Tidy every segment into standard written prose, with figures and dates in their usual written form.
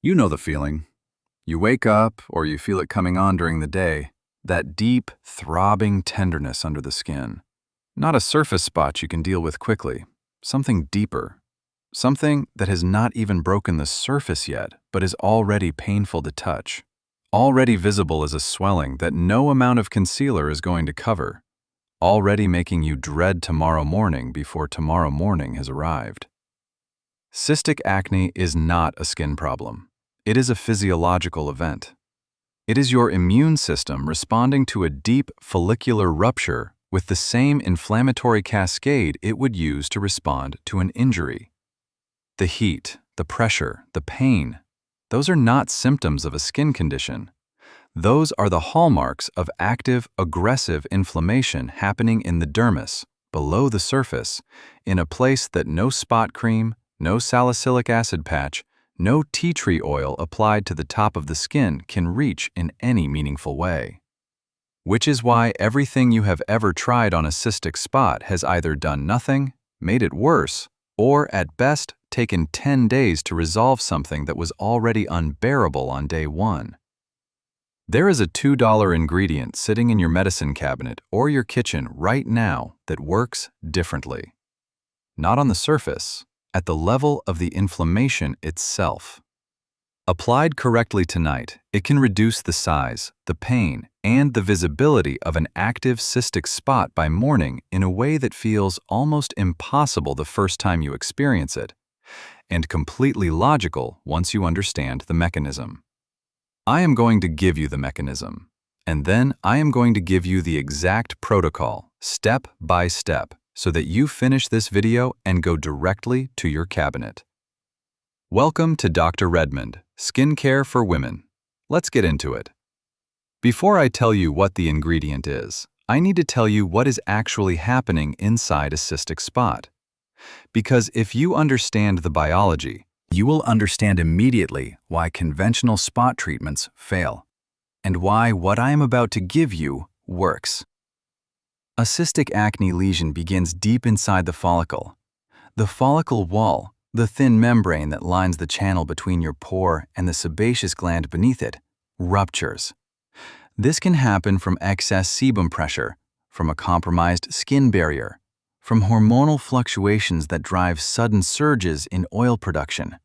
You know the feeling. You wake up, or you feel it coming on during the day, that deep, throbbing tenderness under the skin. Not a surface spot you can deal with quickly, something deeper. Something that has not even broken the surface yet, but is already painful to touch. Already visible as a swelling that no amount of concealer is going to cover. Already making you dread tomorrow morning before tomorrow morning has arrived. Cystic acne is not a skin problem. It is a physiological event. It is your immune system responding to a deep follicular rupture with the same inflammatory cascade it would use to respond to an injury. The heat, the pressure, the pain, those are not symptoms of a skin condition. Those are the hallmarks of active, aggressive inflammation happening in the dermis, below the surface, in a place that no spot cream, no salicylic acid patch, no tea tree oil applied to the top of the skin can reach in any meaningful way. Which is why everything you have ever tried on a cystic spot has either done nothing, made it worse, or at best taken 10 days to resolve something that was already unbearable on day one. There is a $2 ingredient sitting in your medicine cabinet or your kitchen right now that works differently. Not on the surface, at the level of the inflammation itself. Applied correctly tonight, it can reduce the size, the pain, and the visibility of an active cystic spot by morning in a way that feels almost impossible the first time you experience it, and completely logical once you understand the mechanism. I am going to give you the mechanism, and then I am going to give you the exact protocol, step by step, so that you finish this video and go directly to your cabinet. Welcome to Dr. Redmond, Skincare for Women. Let's get into it. Before I tell you what the ingredient is, I need to tell you what is actually happening inside a cystic spot. Because if you understand the biology, you will understand immediately why conventional spot treatments fail, and why what I am about to give you works. A cystic acne lesion begins deep inside the follicle. The follicle wall, the thin membrane that lines the channel between your pore and the sebaceous gland beneath it, ruptures. This can happen from excess sebum pressure, from a compromised skin barrier, from hormonal fluctuations that drive sudden surges in oil production.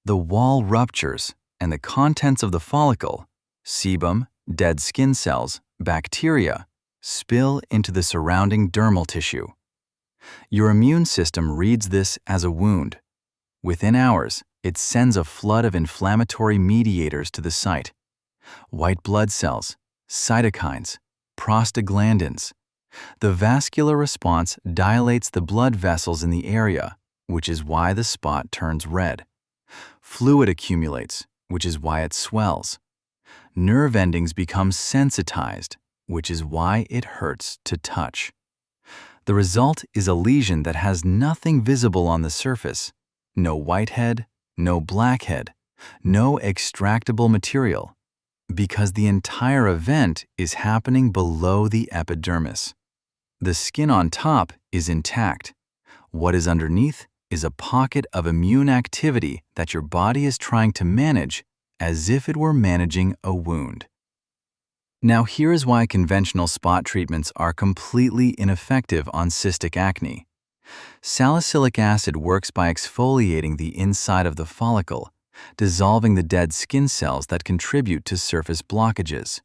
The wall ruptures, and the contents of the follicle, sebum, dead skin cells, bacteria, spill into the surrounding dermal tissue. Your immune system reads this as a wound. Within hours, it sends a flood of inflammatory mediators to the site. White blood cells, cytokines, prostaglandins. The vascular response dilates the blood vessels in the area, which is why the spot turns red. Fluid accumulates, which is why it swells. Nerve endings become sensitized, which is why it hurts to touch. The result is a lesion that has nothing visible on the surface. No whitehead, no blackhead, no extractable material, because the entire event is happening below the epidermis. The skin on top is intact. What is underneath is a pocket of immune activity that your body is trying to manage as if it were managing a wound. Now here is why conventional spot treatments are completely ineffective on cystic acne. Salicylic acid works by exfoliating the inside of the follicle, dissolving the dead skin cells that contribute to surface blockages.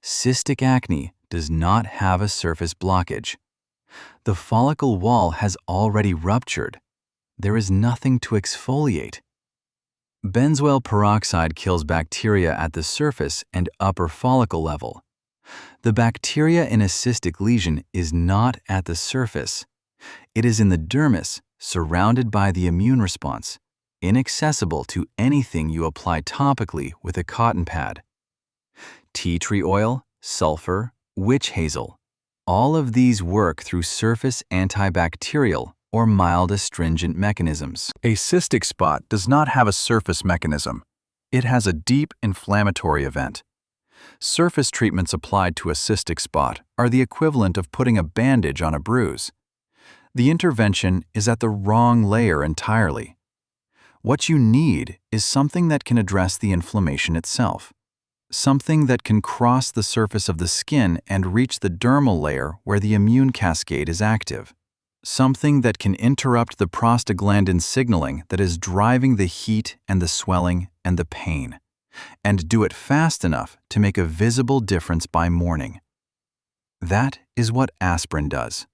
Cystic acne does not have a surface blockage. The follicle wall has already ruptured. There is nothing to exfoliate. Benzoyl peroxide kills bacteria at the surface and upper follicle level. The bacteria in a cystic lesion is not at the surface. It is in the dermis, surrounded by the immune response, inaccessible to anything you apply topically with a cotton pad. Tea tree oil, sulfur, witch hazel. All of these work through surface antibacterial or mild astringent mechanisms. A cystic spot does not have a surface mechanism. It has a deep inflammatory event. Surface treatments applied to a cystic spot are the equivalent of putting a bandage on a bruise. The intervention is at the wrong layer entirely. What you need is something that can address the inflammation itself. Something that can cross the surface of the skin and reach the dermal layer where the immune cascade is active. Something that can interrupt the prostaglandin signaling that is driving the heat and the swelling and the pain, and do it fast enough to make a visible difference by morning. That is what aspirin does.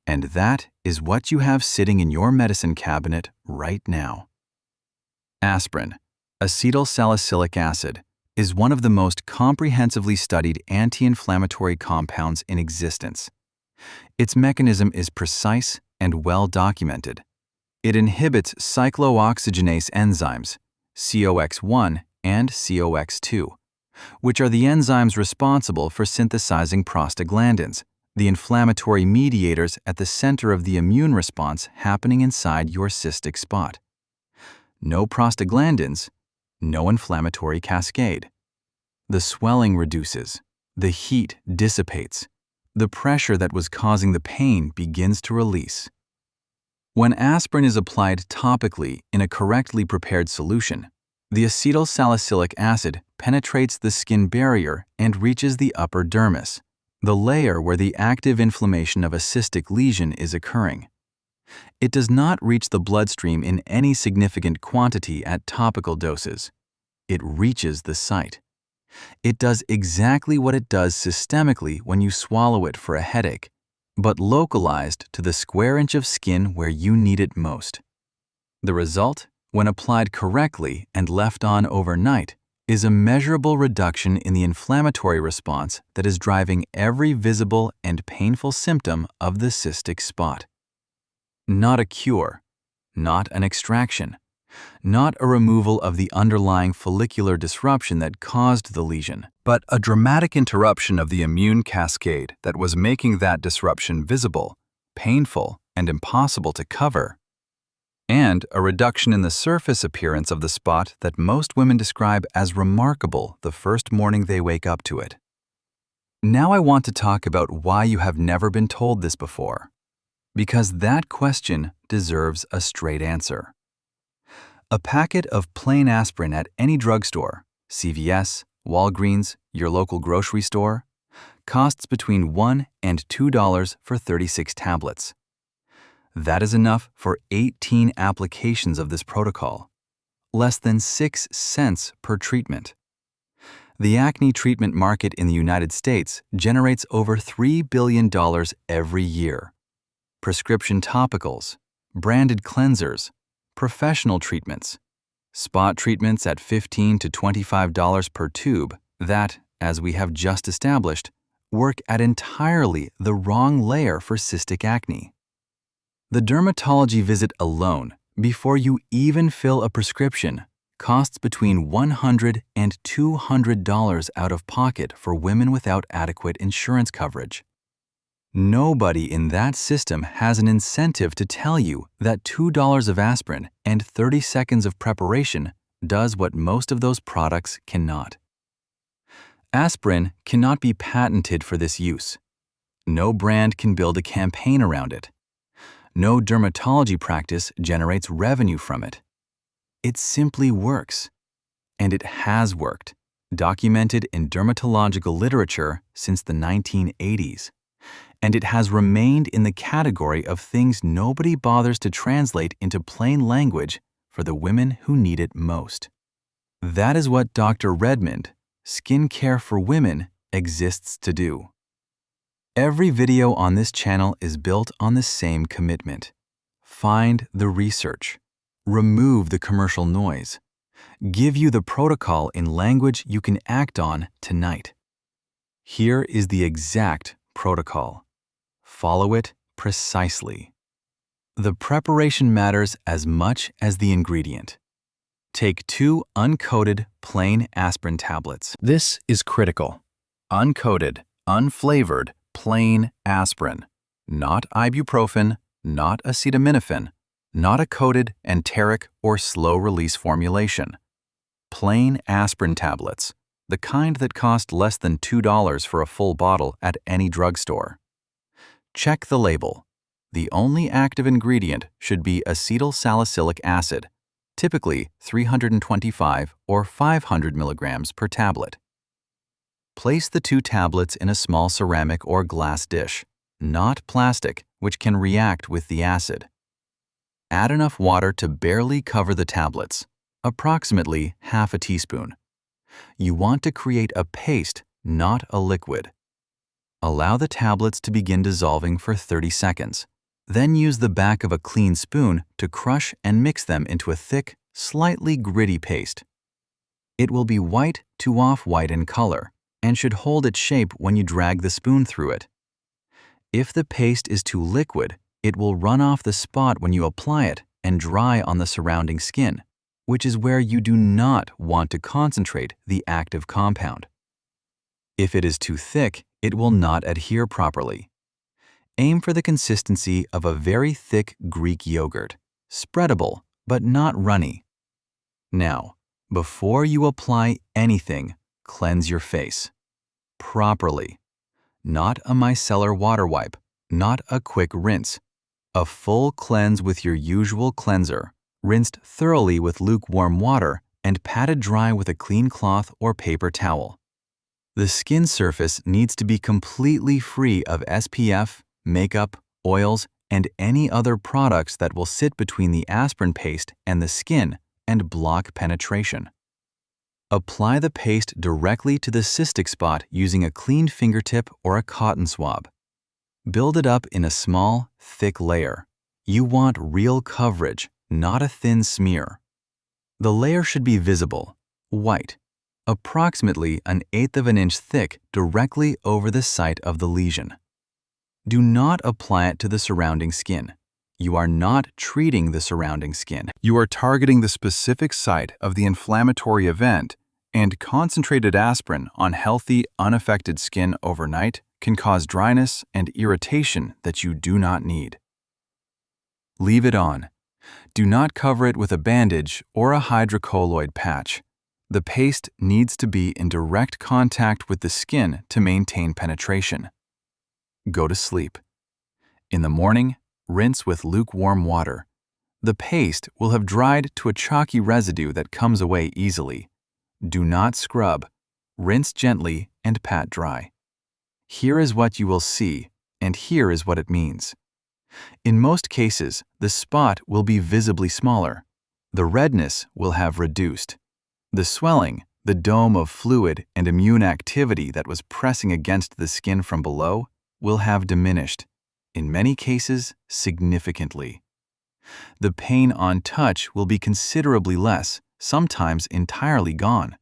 And that is what you have sitting in your medicine cabinet right now. Aspirin, acetylsalicylic acid, is one of the most comprehensively studied anti-inflammatory compounds in existence. Its mechanism is precise and well documented. It inhibits cyclooxygenase enzymes, COX-1 and COX-2, which are the enzymes responsible for synthesizing prostaglandins, the inflammatory mediators at the center of the immune response happening inside your cystic spot. No prostaglandins, no inflammatory cascade. The swelling reduces, the heat dissipates, the pressure that was causing the pain begins to release. When aspirin is applied topically in a correctly prepared solution, the acetylsalicylic acid penetrates the skin barrier and reaches the upper dermis, the layer where the active inflammation of a cystic lesion is occurring. It does not reach the bloodstream in any significant quantity at topical doses. It reaches the site. It does exactly what it does systemically when you swallow it for a headache, but localized to the square inch of skin where you need it most. The result, when applied correctly and left on overnight, is a measurable reduction in the inflammatory response that is driving every visible and painful symptom of the cystic spot. Not a cure, not an extraction, not a removal of the underlying follicular disruption that caused the lesion, but a dramatic interruption of the immune cascade that was making that disruption visible, painful, and impossible to cover. And a reduction in the surface appearance of the spot that most women describe as remarkable the first morning they wake up to it. Now I want to talk about why you have never been told this before, because that question deserves a straight answer. A packet of plain aspirin at any drugstore, CVS, Walgreens, your local grocery store, costs between $1 and $2 for 36 tablets. That is enough for 18 applications of this protocol, less than 6 cents per treatment. The acne treatment market in the United States generates over $3 billion every year. Prescription topicals, branded cleansers, professional treatments, spot treatments at $15 to $25 per tube that, as we have just established, work at entirely the wrong layer for cystic acne. The dermatology visit alone, before you even fill a prescription, costs between $100 and $200 out of pocket for women without adequate insurance coverage. Nobody in that system has an incentive to tell you that $2 of aspirin and 30 seconds of preparation does what most of those products cannot. Aspirin cannot be patented for this use. No brand can build a campaign around it. No dermatology practice generates revenue from it. It simply works. And it has worked, documented in dermatological literature since the 1980s. And it has remained in the category of things nobody bothers to translate into plain language for the women who need it most. That is what Dr. Redmond, Skincare for Women, exists to do. Every video on this channel is built on the same commitment. Find the research. Remove the commercial noise. Give you the protocol in language you can act on tonight. Here is the exact protocol. Follow it precisely. The preparation matters as much as the ingredient. Take 2 uncoated plain aspirin tablets. This is critical. Uncoated, unflavored, plain aspirin. Not ibuprofen, not acetaminophen, not a coated enteric or slow-release formulation. Plain aspirin tablets, the kind that cost less than $2 for a full bottle at any drugstore. Check the label. The only active ingredient should be acetylsalicylic acid, typically 325 or 500 milligrams per tablet. Place the 2 tablets in a small ceramic or glass dish, not plastic, which can react with the acid. Add enough water to barely cover the tablets, approximately half a teaspoon. You want to create a paste, not a liquid. Allow the tablets to begin dissolving for 30 seconds. Then use the back of a clean spoon to crush and mix them into a thick, slightly gritty paste. It will be white to off-white in color and should hold its shape when you drag the spoon through it. If the paste is too liquid, it will run off the spot when you apply it and dry on the surrounding skin, which is where you do not want to concentrate the active compound. If it is too thick, it will not adhere properly. Aim for the consistency of a very thick Greek yogurt, spreadable but not runny. Now, before you apply anything, cleanse your face. Properly. Not a micellar water wipe, not a quick rinse. A full cleanse with your usual cleanser, rinsed thoroughly with lukewarm water and patted dry with a clean cloth or paper towel. The skin surface needs to be completely free of SPF, makeup, oils, and any other products that will sit between the aspirin paste and the skin and block penetration. Apply the paste directly to the cystic spot using a clean fingertip or a cotton swab. Build it up in a small, thick layer. You want real coverage, not a thin smear. The layer should be visible, white, approximately 1/8 of an inch thick directly over the site of the lesion. Do not apply it to the surrounding skin. You are not treating the surrounding skin. You are targeting the specific site of the inflammatory event, and concentrated aspirin on healthy, unaffected skin overnight can cause dryness and irritation that you do not need. Leave it on. Do not cover it with a bandage or a hydrocolloid patch. The paste needs to be in direct contact with the skin to maintain penetration. Go to sleep. In the morning, rinse with lukewarm water. The paste will have dried to a chalky residue that comes away easily. Do not scrub. Rinse gently and pat dry. Here is what you will see, and here is what it means. In most cases, the spot will be visibly smaller. The redness will have reduced. The swelling, the dome of fluid and immune activity that was pressing against the skin from below, will have diminished, in many cases significantly. The pain on touch will be considerably less, sometimes entirely gone.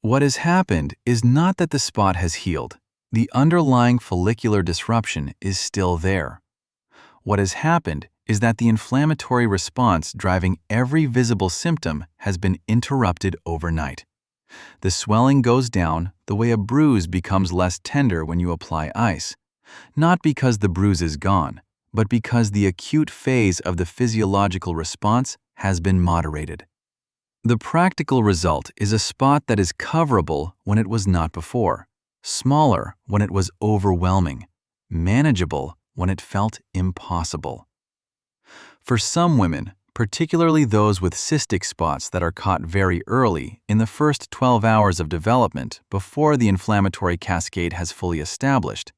What has happened is not that the spot has healed. The underlying follicular disruption is still there. What has happened is that the inflammatory response driving every visible symptom has been interrupted overnight. The swelling goes down the way a bruise becomes less tender when you apply ice, not because the bruise is gone, but because the acute phase of the physiological response has been moderated. The practical result is a spot that is coverable when it was not before, smaller when it was overwhelming, manageable when it felt impossible. For some women, particularly those with cystic spots that are caught very early in the first 12 hours of development before the inflammatory cascade has fully established,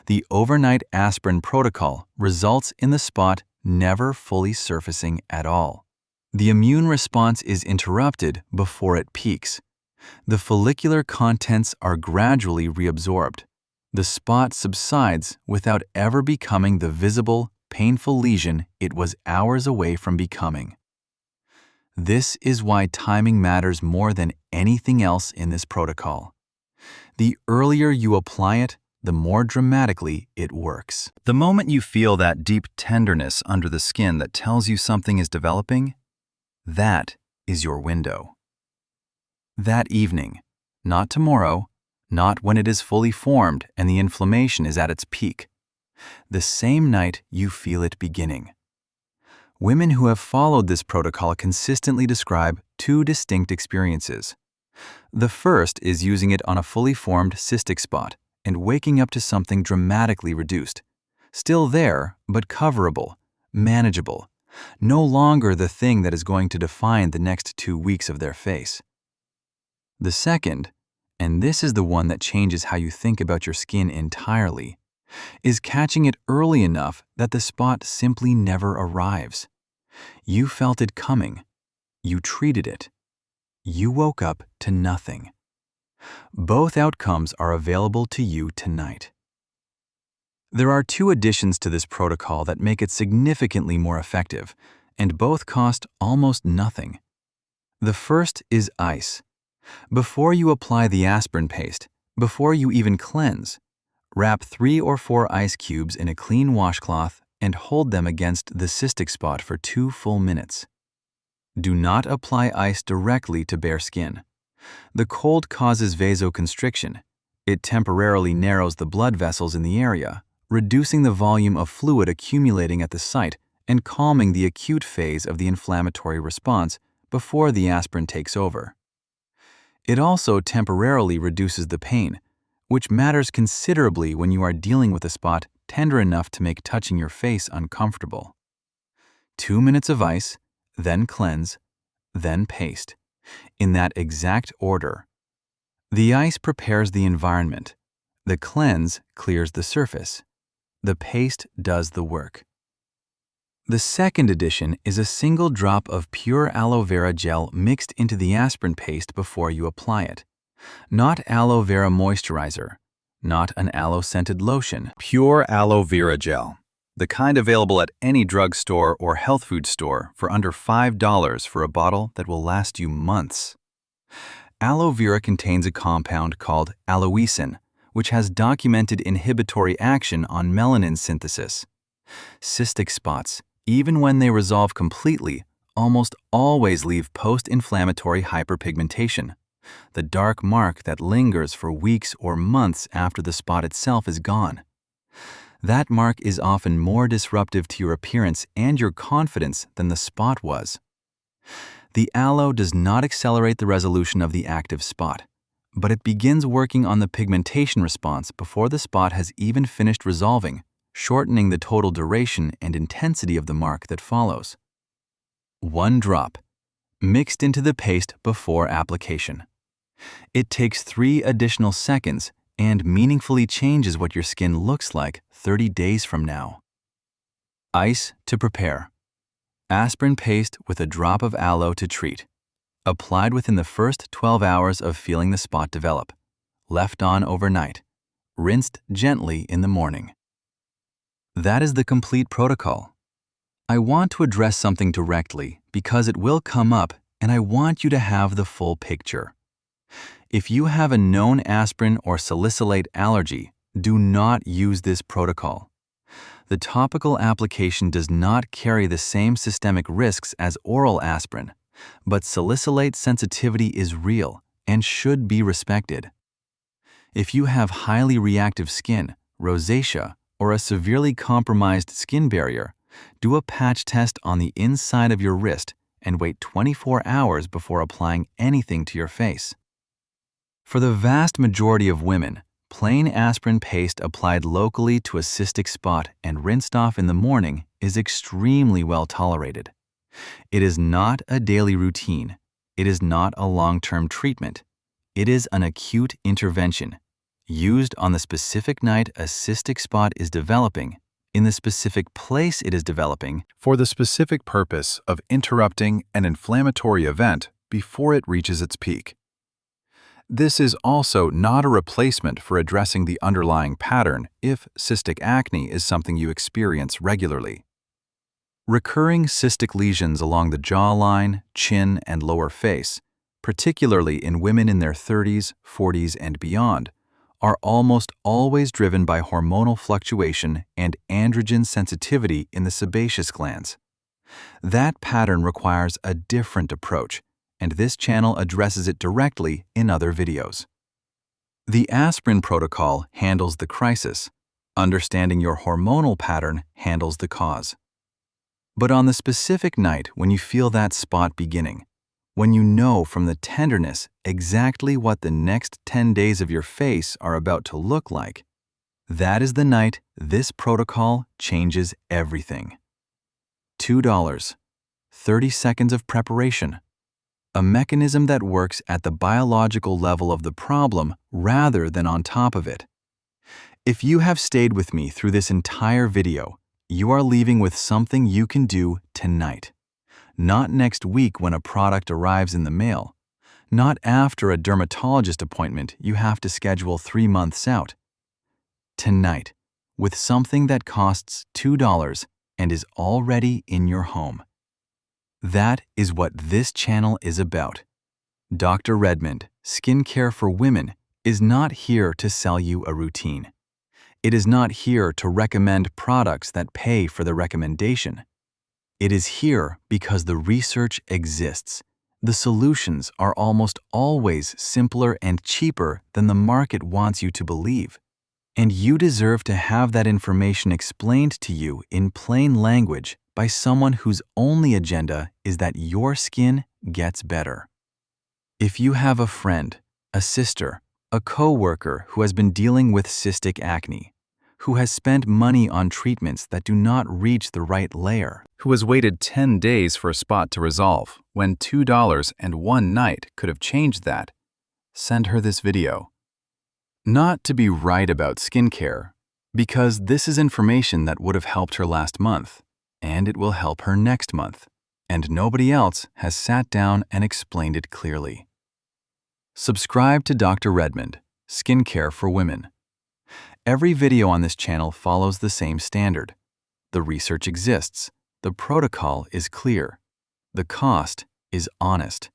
the overnight aspirin protocol results in the spot never fully surfacing at all. The immune response is interrupted before it peaks. The follicular contents are gradually reabsorbed. The spot subsides without ever becoming the visible, painful lesion it was hours away from becoming. This is why timing matters more than anything else in this protocol. The earlier you apply it, the more dramatically it works. The moment you feel that deep tenderness under the skin that tells you something is developing, that is your window. That evening, not tomorrow, not when it is fully formed and the inflammation is at its peak. The same night you feel it beginning. Women who have followed this protocol consistently describe two distinct experiences. The first is using it on a fully formed cystic spot and waking up to something dramatically reduced. Still there, but coverable, manageable, no longer the thing that is going to define the next 2 weeks of their face. The second, and this is the one that changes how you think about your skin entirely, is catching it early enough that the spot simply never arrives. You felt it coming. You treated it. You woke up to nothing. Both outcomes are available to you tonight. There are 2 additions to this protocol that make it significantly more effective, and both cost almost nothing. The first is ice. Before you apply the aspirin paste, before you even cleanse, wrap 3 or 4 ice cubes in a clean washcloth and hold them against the cystic spot for 2 full minutes. Do not apply ice directly to bare skin. The cold causes vasoconstriction. It temporarily narrows the blood vessels in the area, reducing the volume of fluid accumulating at the site and calming the acute phase of the inflammatory response before the aspirin takes over. It also temporarily reduces the pain, which matters considerably when you are dealing with a spot tender enough to make touching your face uncomfortable. 2 minutes of ice, then cleanse, then paste, in that exact order. The ice prepares the environment. The cleanse clears the surface. The paste does the work. The second addition is a single drop of pure aloe vera gel mixed into the aspirin paste before you apply it. Not aloe vera moisturizer, not an aloe-scented lotion. Pure aloe vera gel, the kind available at any drugstore or health food store for under $5 for a bottle that will last you months. Aloe vera contains a compound called aloesin, which has documented inhibitory action on melanin synthesis. Cystic spots, even when they resolve completely, almost always leave post-inflammatory hyperpigmentation, the dark mark that lingers for weeks or months after the spot itself is gone. That mark is often more disruptive to your appearance and your confidence than the spot was. The aloe does not accelerate the resolution of the active spot, but it begins working on the pigmentation response before the spot has even finished resolving, shortening the total duration and intensity of the mark that follows. 1 drop, mixed into the paste before application. It takes 3 additional seconds and meaningfully changes what your skin looks like 30 days from now. Ice to prepare. Aspirin paste with a drop of aloe to treat. Applied within the first 12 hours of feeling the spot develop. Left on overnight. Rinsed gently in the morning. That is the complete protocol. I want to address something directly because it will come up and I want you to have the full picture. If you have a known aspirin or salicylate allergy, do not use this protocol. The topical application does not carry the same systemic risks as oral aspirin, but salicylate sensitivity is real and should be respected. If you have highly reactive skin, rosacea, or a severely compromised skin barrier, do a patch test on the inside of your wrist and wait 24 hours before applying anything to your face. For the vast majority of women, plain aspirin paste applied locally to a cystic spot and rinsed off in the morning is extremely well tolerated. It is not a daily routine. It is not a long-term treatment. It is an acute intervention, used on the specific night a cystic spot is developing, in the specific place it is developing, for the specific purpose of interrupting an inflammatory event before it reaches its peak. This is also not a replacement for addressing the underlying pattern if cystic acne is something you experience regularly. Recurring cystic lesions along the jawline, chin, and lower face, particularly in women in their 30s, 40s, and beyond, are almost always driven by hormonal fluctuation and androgen sensitivity in the sebaceous glands. That pattern requires a different approach, and this channel addresses it directly in other videos. The aspirin protocol handles the crisis. Understanding your hormonal pattern handles the cause. But on the specific night when you feel that spot beginning, when you know from the tenderness exactly what the next 10 days of your face are about to look like, that is the night this protocol changes everything. $2. 30 seconds of preparation. A mechanism that works at the biological level of the problem rather than on top of it. If you have stayed with me through this entire video, you are leaving with something you can do tonight. Not next week when a product arrives in the mail. Not after a dermatologist appointment you have to schedule 3 months out. Tonight, with something that costs $2 and is already in your home. That is what this channel is about. Dr. Redmond, Skincare for Women, is not here to sell you a routine. It is not here to recommend products that pay for the recommendation. It is here because the research exists. The solutions are almost always simpler and cheaper than the market wants you to believe. And you deserve to have that information explained to you in plain language by someone whose only agenda is that your skin gets better. If you have a friend, a sister, a coworker who has been dealing with cystic acne, who has spent money on treatments that do not reach the right layer, who has waited 10 days for a spot to resolve when $2 and one night could have changed that, send her this video. Not to be right about skincare, because this is information that would have helped her last month, and it will help her next month, and nobody else has sat down and explained it clearly. Subscribe to Dr. Redmond, Skincare for Women. Every video on this channel follows the same standard. The research exists. The protocol is clear. The cost is honest.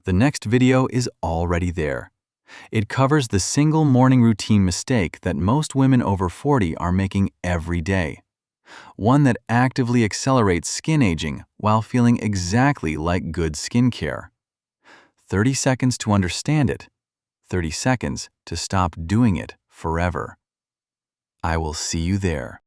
The next video is already there. It covers the single morning routine mistake that most women over 40 are making every day. One that actively accelerates skin aging while feeling exactly like good skincare. 30 seconds to understand it. 30 seconds to stop doing it forever. I will see you there.